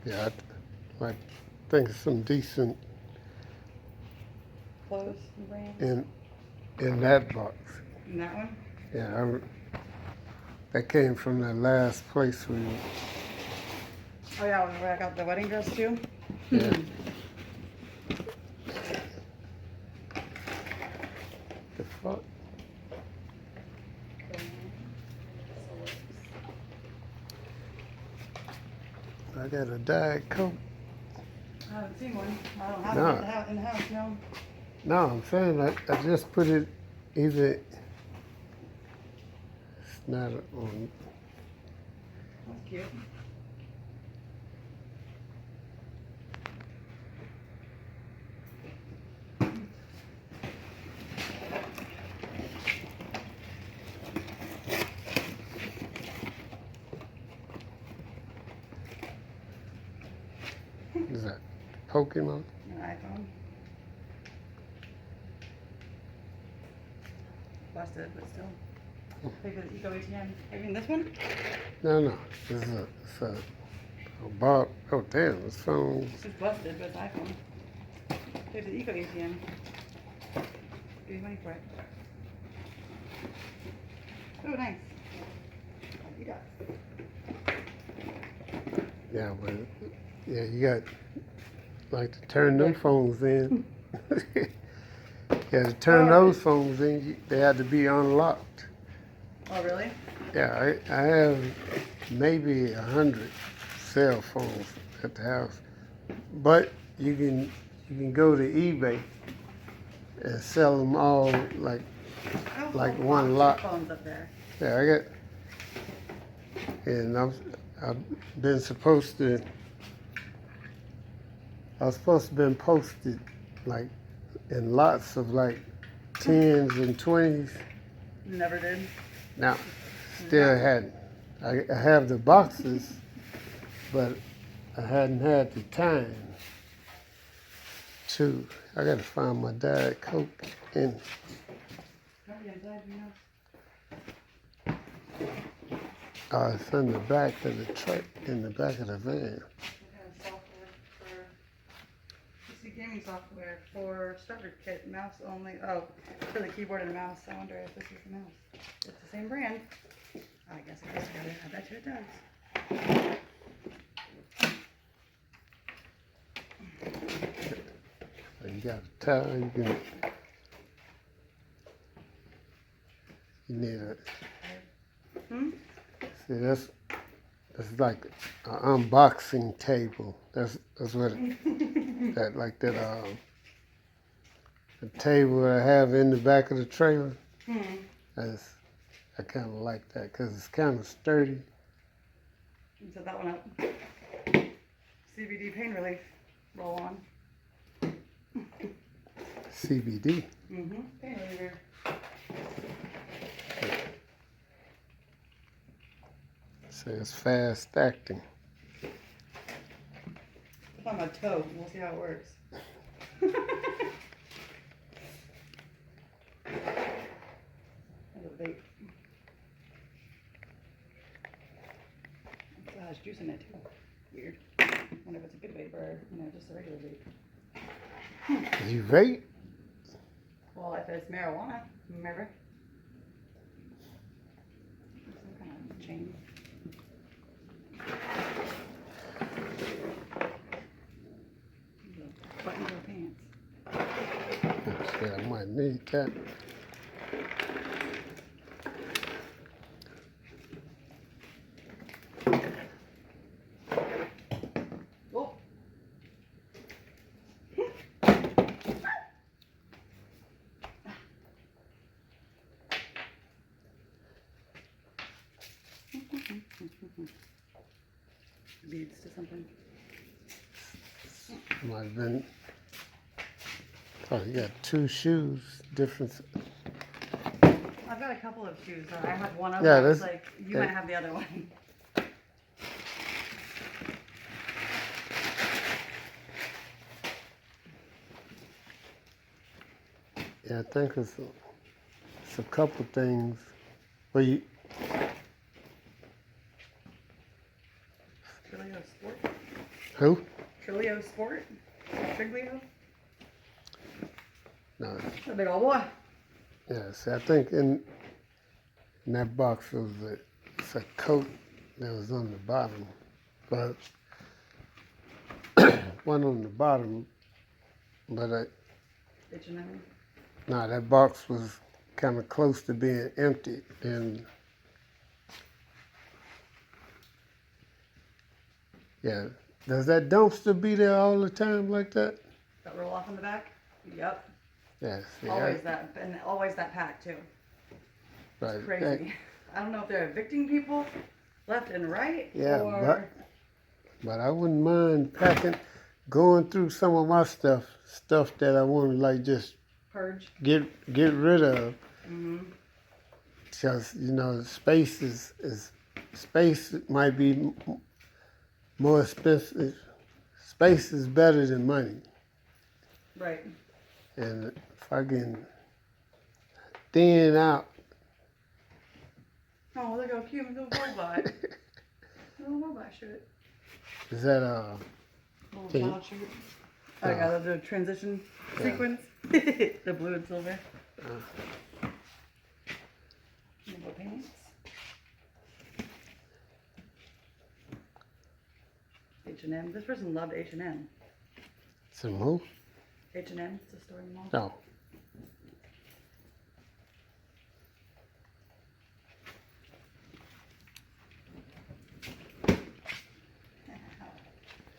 Yeah, I think some decent Clothes and brands. in that box. And that one? Yeah, that came from the last place we. Oh yeah, where I got the wedding dress too. Yeah. The fuck? I got a Diet Coke. I haven't seen one. I don't have No. it in the house, no. No, I'm saying I just put it either. It's not on. That's cute. Is that Pokemon? An iPhone. Busted, but still. Pay for the Eco ATM. I mean, this one? No. This is a Bob. Oh damn, this phone. This is busted, but it's iPhone. Pay for the Eco ATM. Give you money for it. Oh, nice. You got. Yeah, but yeah, you got like to turn them phones in. Yeah, to turn those phones in, they had to be unlocked. Oh, really? Yeah, I have maybe 100 cell phones at the house, but you can go to eBay and sell them all like one lot. Phones up there. Yeah, and I've been supposed to. I was supposed to been posted like in lots of like 10s and 20s. Never did. Now, still hadn't. I have the boxes, but I hadn't had the time to. I gotta find my Diet Coke and. It's in the back of the truck, in the back of the van. Gaming software for starter kit, mouse only. Oh, for the keyboard and mouse. I wonder if this is the mouse. It's the same brand. I guess it does got it. I bet you it does. You got a towel, you need a. See, that's like an unboxing table. That's what the table I have in the back of the trailer. I kind of like that because it's kind of sturdy. And set that one up. CBD pain relief. Roll on. CBD. Pain reliever. So it's fast acting. It's on my toe. We'll see how it works. There's a vape. It has juice in it too. Weird. I wonder if it's a good vape or just a regular vape. You vape? Well, if it's marijuana, remember? Some kind of chain. Button your pants. Yeah, I might need that. Oh. Beads to something. Might have been. Oh, you got two shoes, different. I've got a couple of shoes. I have one of them. It's like you might have the other one. Yeah, I think it's a couple things. Well, you. Really a sport? Who? Trilio Sport? Triglio? No. A big old boy. Yeah, see, I think in that box was it's a coat that was on the bottom. But one on the bottom, but H&M. no, that box was kind of close to being empty. And yeah, does that dumpster be there all the time like that? That roll off in the back? Yep. Yeah, see, Always that, and always that pack too. right. It's crazy. I don't know if they're evicting people left and right, Yeah, or but I wouldn't mind going through some of my stuff that I want to like just purge. get rid of. Mm-hmm. Because space might be more expensive. Space is better than money, Right. and if I can thin out. Oh, look how cute, little robot. Little robot shirt. Is that Little Can you- child shirt. Oh yeah, the transition Yeah. sequence. The blue and silver. Little pants. H&M. This person loved H&M. some who? H&M. It's a store in the mall. No.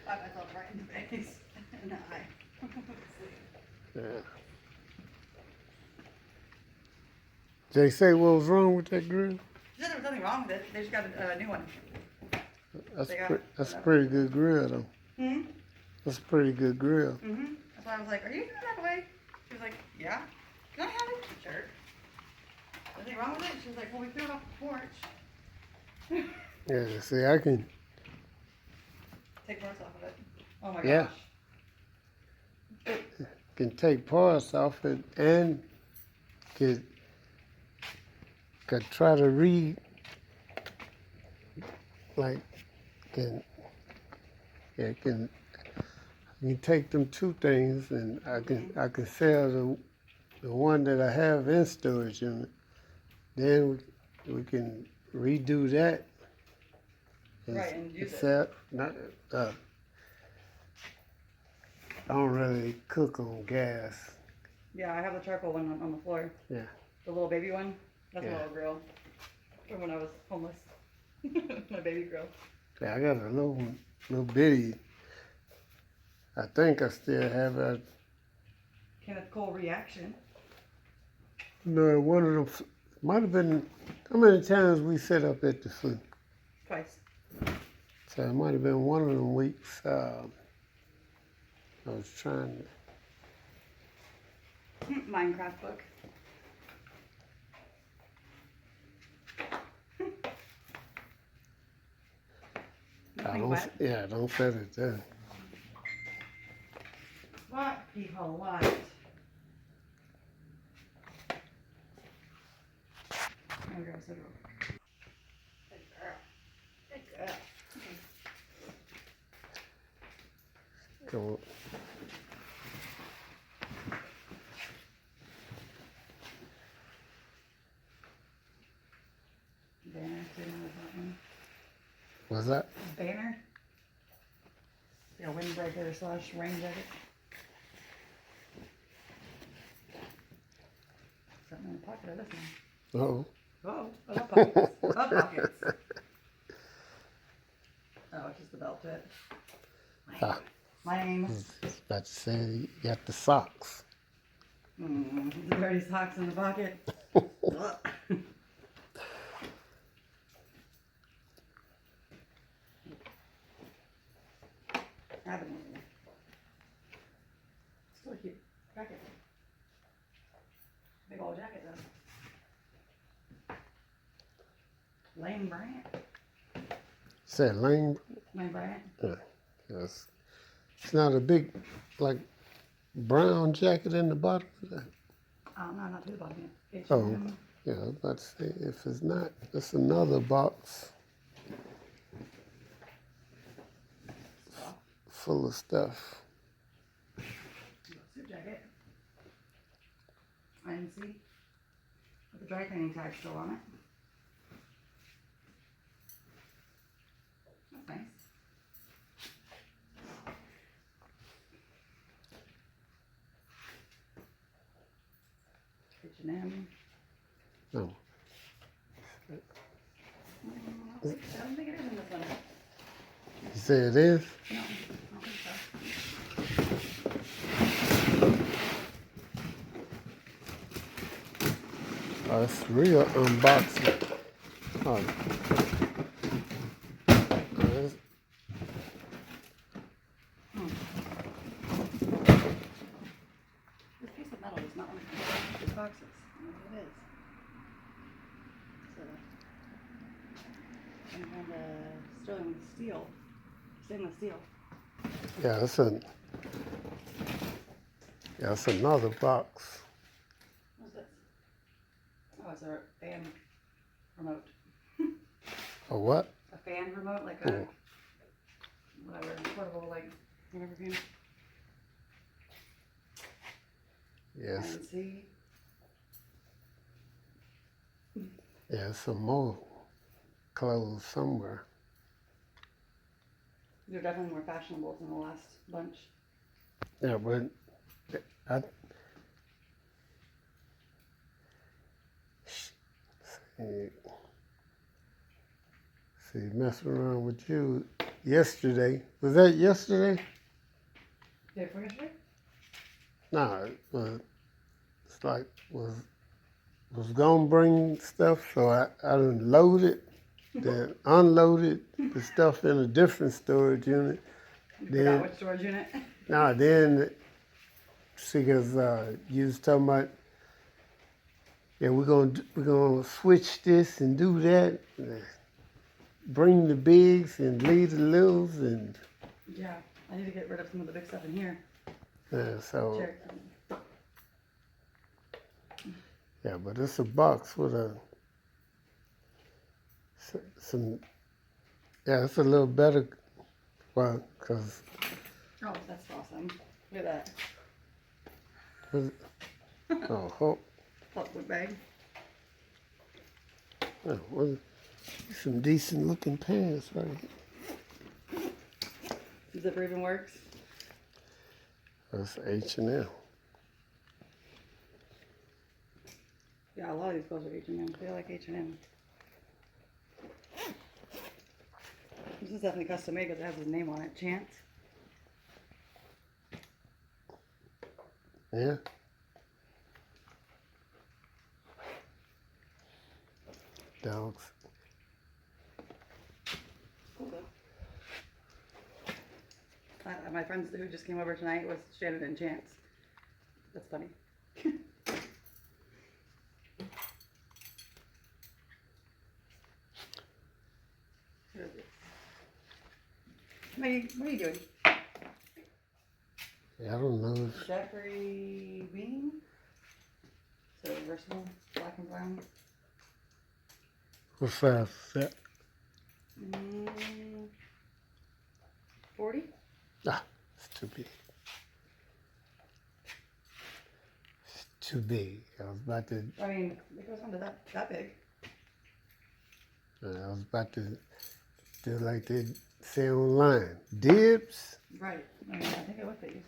I myself right in the face. In the eye. Yeah. They say what was wrong with that grill? She said there was nothing wrong with it. They just got a new one. That's They got that's a whatever. pretty good grill though. Hmm? That's a pretty good grill. Mm-hmm. That's why I was like, are you going that way? She was like, yeah. Can I have it? Sure. Nothing wrong with it? She was like, well, we threw it off the porch. Yeah. See, I can. Take parts off of it. Oh my Yeah. gosh. Can take parts off it and could try to read like can yeah can you take them two things and I can sell the one that I have in storage unit. Then we can redo that. Right, and use it. sell, not, I don't really cook on gas. Yeah, I have the charcoal one on the floor. Yeah. The little baby one. That's Yeah. my little grill. From when I was homeless. My baby grill. Yeah, I got a little bitty. I think I still have a. Kenneth Cole reaction. No, one of them might have been. How many times we set up at the food? Twice. So it might have been one of them weeks. I was trying to. Minecraft book. Nothing wet. Don't set it there. What people what? I'm gonna sit over. Good girl. Good girl. Come on. Banner, sitting on the button. What's that? Banner. Yeah, windbreaker slash rain jacket. Something in the pocket of this one. Oh. Oh, I love pockets. I love pockets. Oh, it's just the belt to it. Ah. Lame. I was about to say you got the socks. Dirty socks in the pocket. Have it. Still a cute jacket. Big old jacket though. Lane Bryant. Said Lane. Lane Bryant. Yeah. Yes. It's not a big like brown jacket in the bottom of that. Oh no, not to the bottom yet. Oh. H&M. Yeah, I was about to say if it's not, it's another box full of stuff. Suit jacket. I didn't see. With the dry cleaning tag still on it. That's nice. H&M. No. I don't think it is in this one. You say it is? No, I don't think so. Oh, it's real unboxing. Oh. That's- This piece of metal does not want to come out of these boxes. I don't know what it is. Some kind of stainless steel. yeah, it's another box. What's this? Oh, it's a fan remote. A what? A fan remote, like a whatever, portable, like whatever fan. Yes. And see. Yeah, some more clothes somewhere. They're definitely more fashionable than the last bunch. Yeah, but I see messing around with you yesterday. Was that yesterday? Day before yesterday? No, it's like was gonna bring stuff, so I done loaded, then unloaded the stuff in a different storage unit. You Then forgot which storage unit? then see, cause you was talking about, yeah, we're gonna switch this and do that, bring the bigs and leave the littles, and Yeah, I need to get rid of some of the big stuff in here. so Sure. yeah, but it's a box with some. Yeah, it's a little better, well, cause Oh, that's awesome. Look at oh, that. Book bag. well, some decent looking pants, right? Zipper even works. That's H&M. Yeah, a lot of these clothes are H&M. They like H&M. This is definitely custom made because it has his name on it. Chance. Yeah. Dogs. Cool though. My friends who just came over tonight was Shannon and Chance. That's funny. Maggie, what are you doing? Yeah, I don't know if Jeffrey Bean. So reversible, black and brown. what size is that? 40? Ah, it's too big. It's too big. I was about to. I mean, it goes on to that big. I was about to do like they say online. Dibs. Right. I mean, I think it would fit you.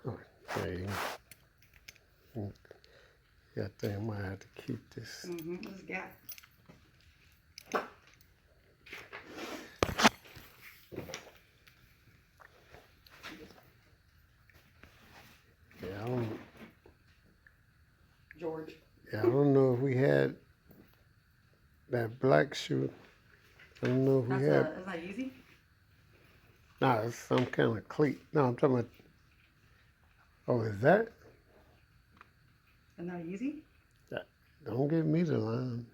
Oh, there you go. Yeah, I think I might have to keep this. This is Gap. Yeah, I don't. George. Yeah, I don't know if we had that black shoe. I don't know if we had. Isn't that easy? No, it's some kind of cleat. No, I'm talking about. Oh, is that? Isn't that easy? Don't give me the line.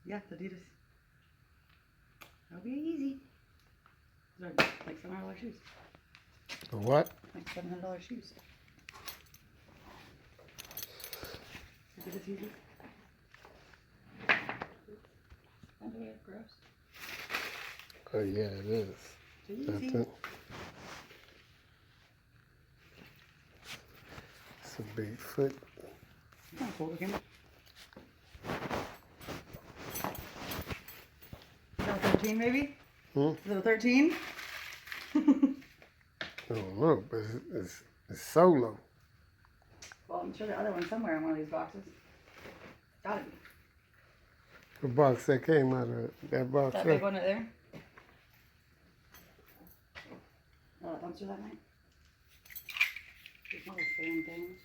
Yeah, it's Adidas. That'll be easy. Those are like $700 shoes. A what? Like $700 shoes. Look at this easy. Underwear, gross. Oh yeah, it is. It's I easy. think it's a big foot. Kind of cool looking. Is that 13 maybe? Hmm? Is it a 13? I don't know, but it's solo. Well, I'm sure the other one's somewhere in one of these boxes. Gotta be. The box that came out of that box That there. big one right there? That dumpster that night? There's another fan thing.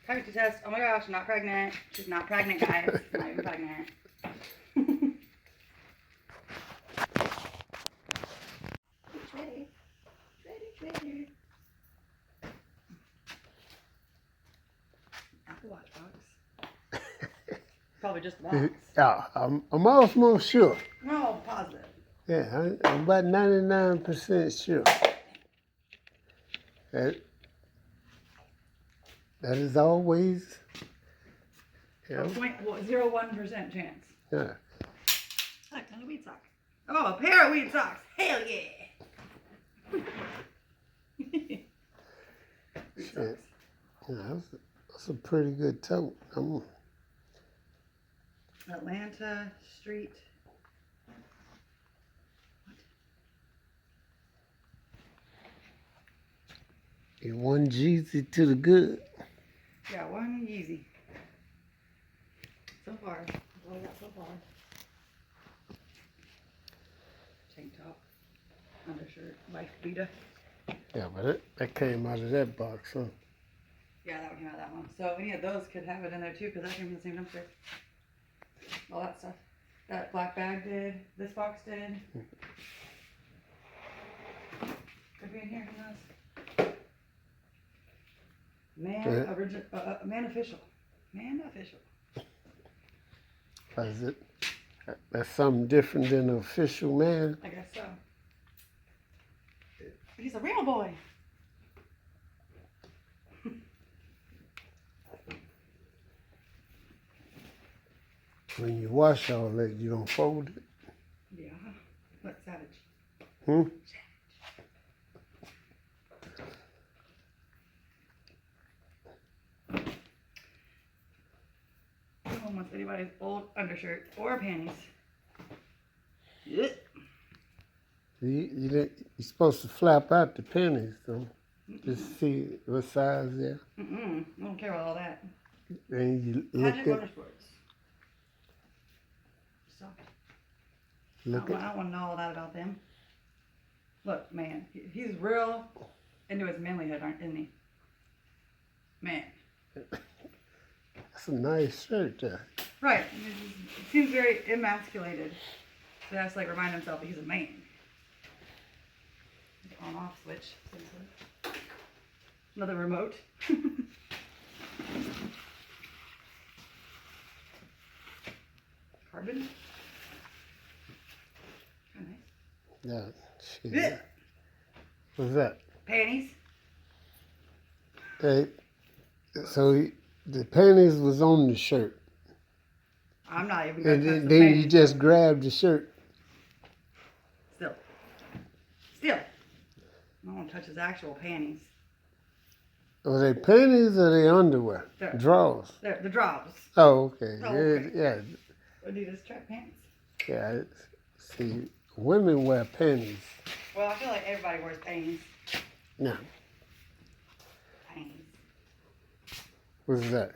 Pregnancy test. Oh my gosh, I'm not pregnant. She's not pregnant, guys. Not even pregnant. It's ready. Ready. Apple Watch box. Probably just the box. Yeah, I'm almost sure. No, positive. Yeah, I'm about 99% sure. That is always, yeah, 0.01% chance. yeah. Look, another weed sock. Oh, a pair of weed socks. Hell yeah. Weed Shit. socks. Yeah, that's a pretty good tote. Atlanta Street. You one Jeezy to the good. Yeah, one Yeezy. So far. That's all I got so far. Tank top. Undershirt. Life Vita. Yeah, but that came out of that box, huh? Yeah, that one came out of that one. So any of those could have it in there too, because that came from the same dumpster. All that stuff. That black bag did. This box did. Could be in here. Who knows? Man, Yeah. man official. Man official. Is it? That's something different than an official man. I guess so. He's a real boy. When you wash all that, you don't fold it. Yeah. What savage? Hmm? No one wants anybody's old undershirt or panties. Yeah. You're supposed to flap out the pennies, though. Just see what size they are. I don't care about all that. Then you look Pageant at, Motorsports. So, look I at. don't want to know all that about them. Look, man, he's real into his manlyhood, isn't he? Man. That's a nice shirt there. Right. It seems very emasculated. So he has to like remind himself that he's a man. On off switch. Another remote. Carbon. Kind of nice. Yeah, shit. What's that? Panties. Hey, so the panties was on the shirt. I'm not even gonna And touch then, the then you panties. just grabbed the shirt. Still. I don't want to touch his actual panties. Were they panties or they underwear? They're- Drawers. They're the drops. Oh, okay. Oh, okay. Yeah, Adidas track pants. yeah. See, women wear panties. Well, I feel like everybody wears panties. No. Panties. What's that?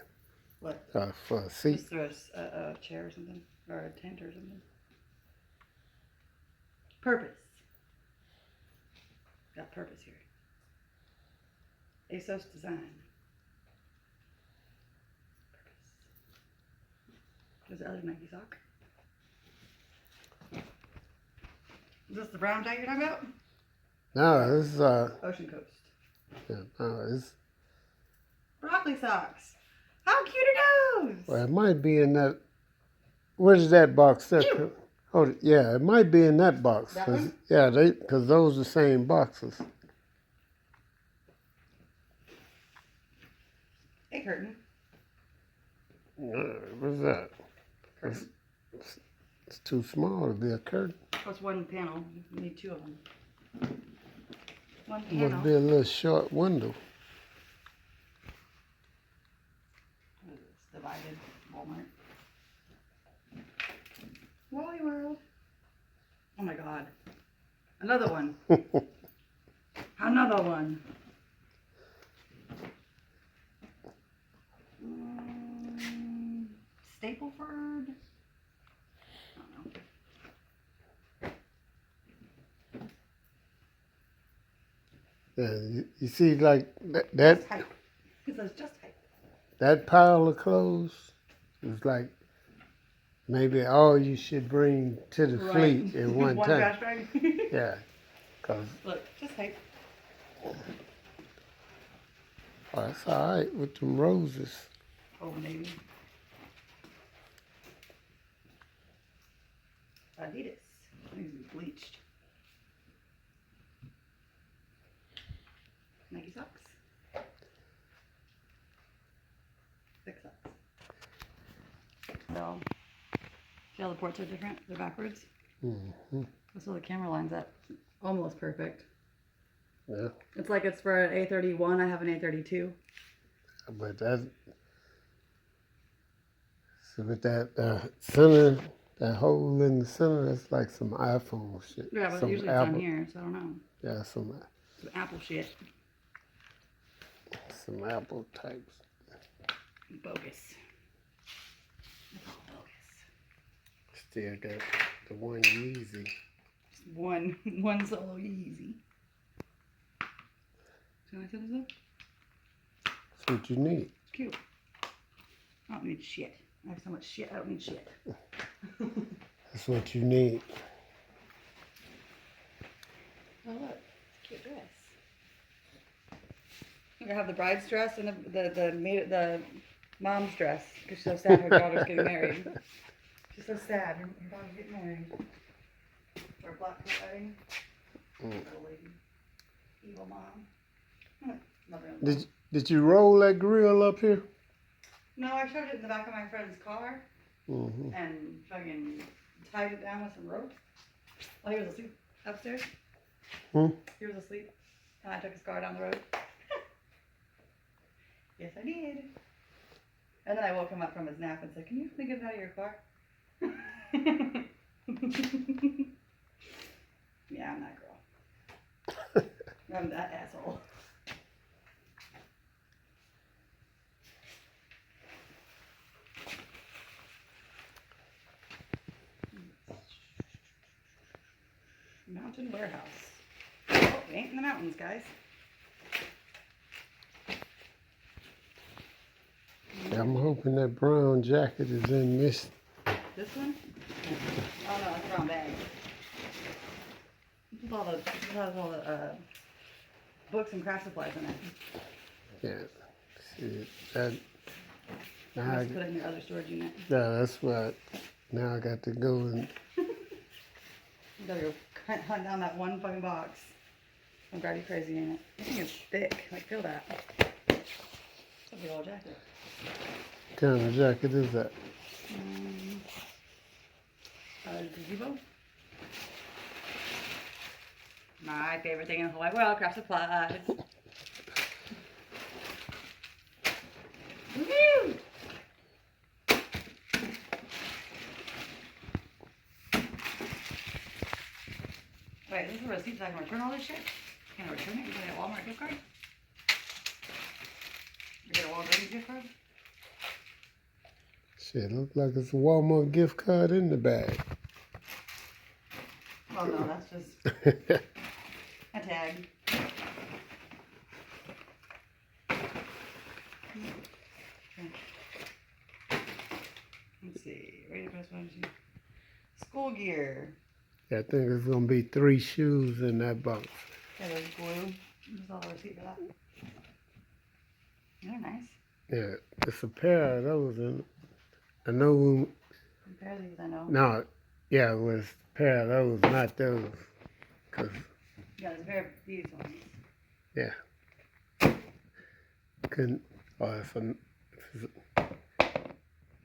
What? For a seat? Just throw a chair or something. Or a tent or something. Purpose. Got purpose here. ASOS design. Purpose. There's the other Nike sock. Is this the brown tag you're talking about? No, this is Ocean Coast. yeah, no, it's Broccoli socks. How cute are those? Well, it might be in that. Where's that box? That. Oh, yeah, it might be in that box. That one? Yeah, because those are the same boxes. Hey, curtain. What's that? Curtain. It's too small to be a curtain. What's one panel? You need two of them. One It must panel. be a little short window. What is this? Divided Walmart. Wally World. Oh my God. Another one. Another one. Stapleford. I don't know. Yeah, you see, like that Just height. It says just height. that pile of clothes is like maybe all you should bring to the fleet in one time. trash bag. Yeah, cause Look, just height. that's all right with them roses. Oh, maybe. Adidas. Needs to be bleached. Nike socks. Thick socks. So, see how the ports are different? They're backwards. Mm-hmm. So the camera lines up almost perfect. Yeah, It's like it's for an A31. I have an A32. but that center, that hole in the center, that's like some iPhone shit. Yeah, but some usually it's down here, so I don't know. Yeah, some Apple shit. Apple types. Bogus. It's all bogus. Still got the one Yeezy. Just one solo easy. See what I said this is? That's what you need. It's cute. I don't need shit. I have so much shit, I don't need shit. That's what you need. Oh look, it's a cute dress. I have the bride's dress and the mom's dress because she's so sad her daughter's getting married. She's so sad her daughter's getting married. Or a black coat wedding. Little lady. Evil mom. Did you roll that grill up here? No, I shoved it in the back of my friend's car Mm-hmm. and fucking tied it down with some rope while he was asleep upstairs. Hmm? He was asleep and I took his car down the road. Yes, I did. And then I woke him up from his nap and said, "Can you get it out of your car?" Yeah, I'm that girl. I'm that asshole. Mountain Warehouse. Oh, we ain't in the mountains, guys. I'm hoping that brown jacket is in this. This one? Oh no, it's a brown bag. This has all the books and craft supplies in it. Yeah. See that. You Now just put it in your other storage unit. yeah, that's what. Now I got to go and You gotta go hunt down that one fucking box. I'm drive you crazy in it. This thing is thick. Like, feel that. It's a big old jacket. what kind of jacket is that? Gazebo. My favorite thing in the whole wide world, craft supplies. Woo! Wait, this is a receipt so I can return all this shit? Can I return it? You get a Walmart gift card? You get a Walgreens gift card? Shit, look like it's a Walmart gift card in the bag. Oh no, that's just a tag. Let's see. Ready to press one, two. School gear. I think there's gonna be 3 shoes in that box. Yeah, there's glue. There's all the receipt for that. They're nice. Yeah, it's a pair of those, and I know Pair of these, I know. no, yeah, it was a pair of those, not those, cause Yeah, there's a pair of these ones. couldn't. Oh,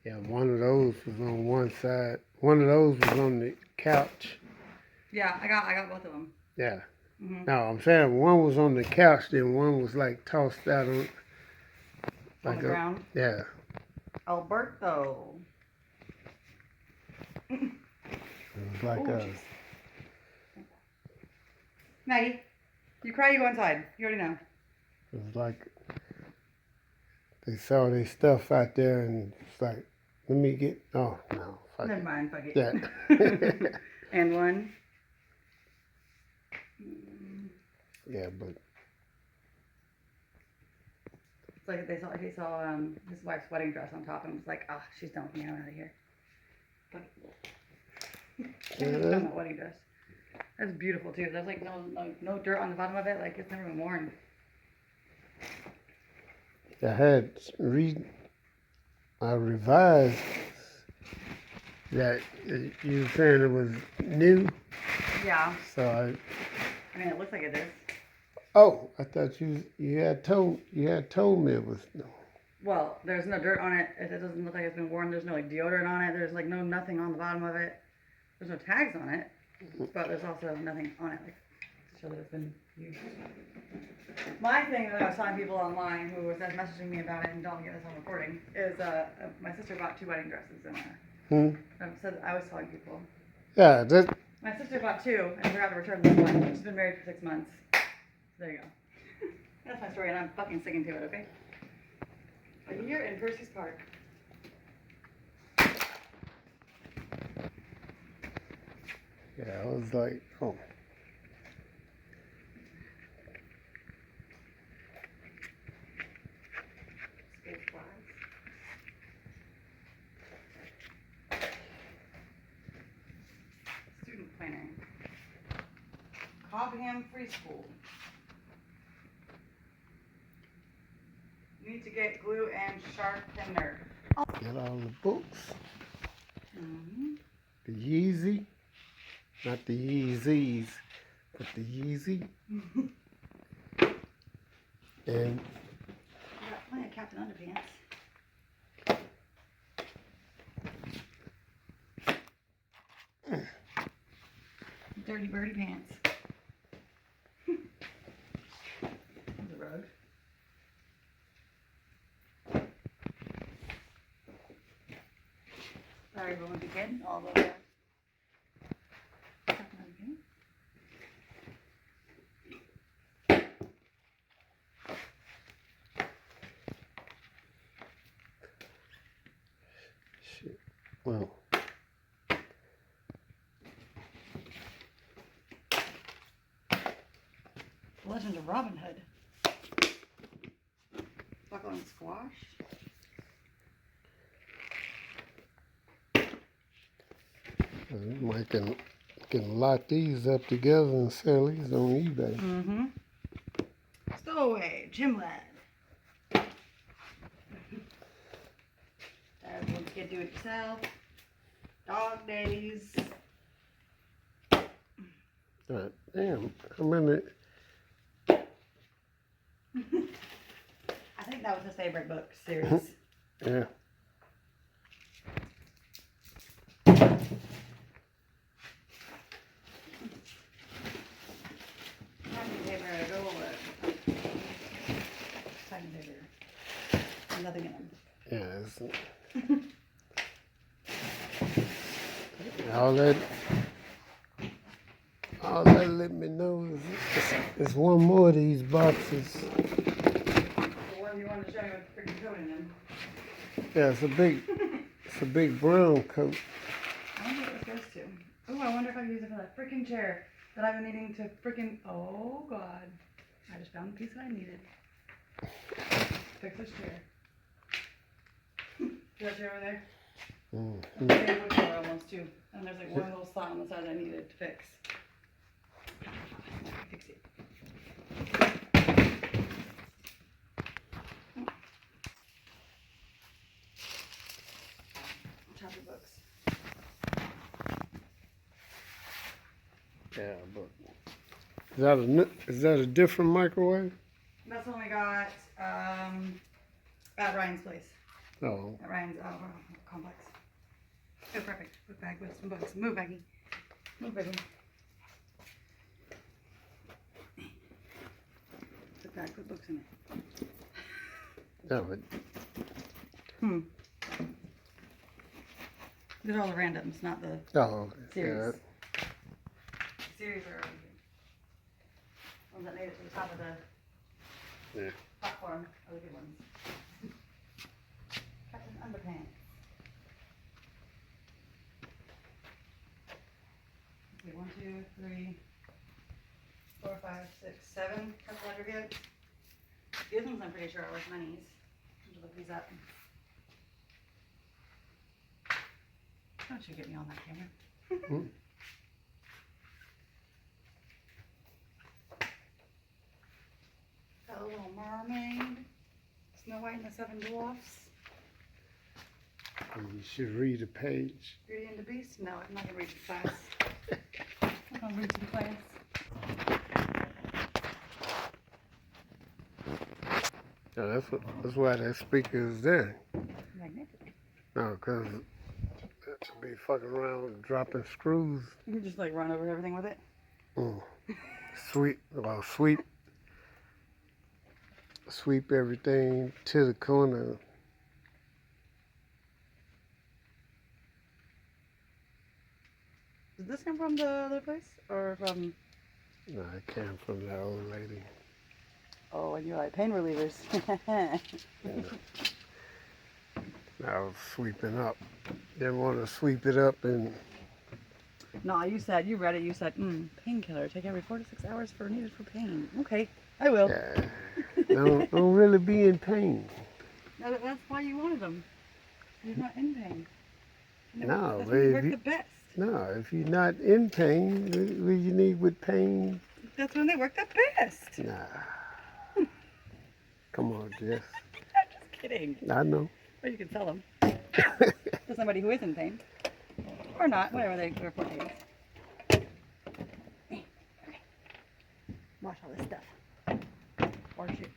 yeah, one of those was on one side. One of those was on the couch. Yeah, I got both of them. Yeah. Mm-hmm. No, I'm saying one was on the couch, then one was like tossed out on On like the ground. yeah. Alberto. It was like Ooh, jeez. Maggie, you cry, you go inside. You already know. it was like they saw their stuff out there and it's like, let me get. Oh no, fuck Never it. mind, fuck it. Yeah. And one. Yeah, but It's like he saw his wife's wedding dress on top and was like, ah, she's done with me, I'm out of here. But done that wedding dress. That's beautiful too. There's like no dirt on the bottom of it, like it's never been worn. I revised that you were saying it was new, Yeah. so I mean, it looks like it is. I thought you had told me it was new. Well, there's no dirt on it. It doesn't look like it's been worn. There's no like deodorant on it. There's like nothing on the bottom of it. There's no tags on it, but there's also nothing on it like to show that it's been used. My thing that I was telling people online who was messaging me about it and don't get this on recording is my sister bought 2 wedding dresses and I was telling people. Yeah, that. My sister bought 2 and forgot to return the one. She's been married for 6 months. So there you go. That's my story and I'm fucking sticking to it, okay? A year in Percy's Park. Yeah, I was like, oh. Space flies. Student planning. Cobham Free School. You need to get glue and sharpener. Get all the books. Mm-hmm. The Yeezy. Not the Yeezys, but the Yeezy. And I got plenty of Captain Underpants. Dirty birdie pants. There's a rug. Sorry, everyone, be kid. All the Captain Underpants. shit. Well, Legend of Robin Hood. Buckle and squash. Mike can lock these up together and sell these on eBay. Mm-hmm. Stowaway, gym lad. Everyone's kid do it yourself. Dog days. Damn, how many? I think that was his favorite book series. Yeah. Packing paper, go away. Packing paper. Nothing in them. Yeah, all that let me know is it's one more of these boxes. The one you wanted to show me with the freaking coat in them. Yeah, it's a big brown coat. I wonder what this goes to. Oh, I wonder if I can use it for that freaking chair that I've been needing to freaking. Oh God! I just found the piece that I needed. Fix this chair. See that chair over there? Mm-hmm. Same wood color almost too. And there's like one little slot on the side that I needed to fix. Fix it. Yeah, but is that a different microwave? That's the one we got at Ryan's place. Oh, At Ryan's complex. Oh, perfect. Book bag with some books. Move, Maggie. Move, Maggie. Book bag, put books in it. that would. These are all the randoms, not the Oh, series. yeah. The series are ones that made it to the top of the Yeah. platform are the good ones. Captain Underpants. Okay, 1, 2, 3, 4, 5, 6, 7 couple aggregates. These ones I'm pretty sure are worth monies. I'll have to look these up. Don't you get me on that camera. Got a little mermaid. Snow White and the Seven Dwarfs. You should read a page. Beauty and the Beast? No, I'm not gonna read too fast. I'm gonna read too fast. Yeah, that's why that speaker is there. Magnetic. No, because be fucking around dropping screws. You can just like run over everything with it. Sweep everything to the corner. Did this come from the other place? Or from... No, it came from that old lady. Oh, and you like pain relievers. I was sweeping up. Didn't want to sweep it up and... No, you read it, you said, painkiller, take every 4 to 6 hours for needed for pain. Okay, I will. Yeah, don't really be in pain. No, that's why you wanted them. You're not in pain. No, that's but when they if work you, the best. no, if you're not in pain, what you need with pain? That's when they work the best. Nah. Come on, Jess. I'm just kidding. I know. Or you can sell them to somebody who is in pain. Or not, whatever their point is. Okay. Wash all this stuff. Wash it.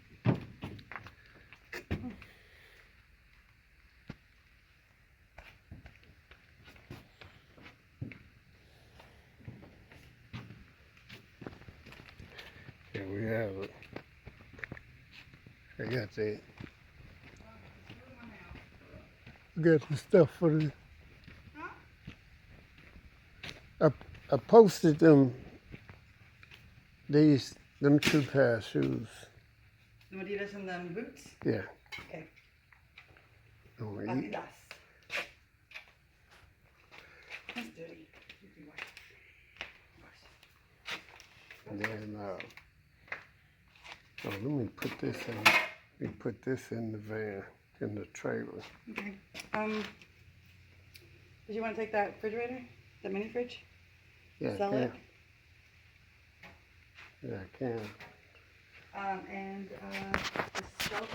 Yeah, we have it. I got the stuff for the... I posted them two pair of shoes. The Adidas and the boots? Yeah. Okay. Oh, Adidas. That's dirty. You can wash. And then, let me put this in. Let me put this in the van, in the trailer. Okay. Did you want to take that refrigerator? The mini fridge? Yeah, Sell I can. it? Yeah, I can. And the shelf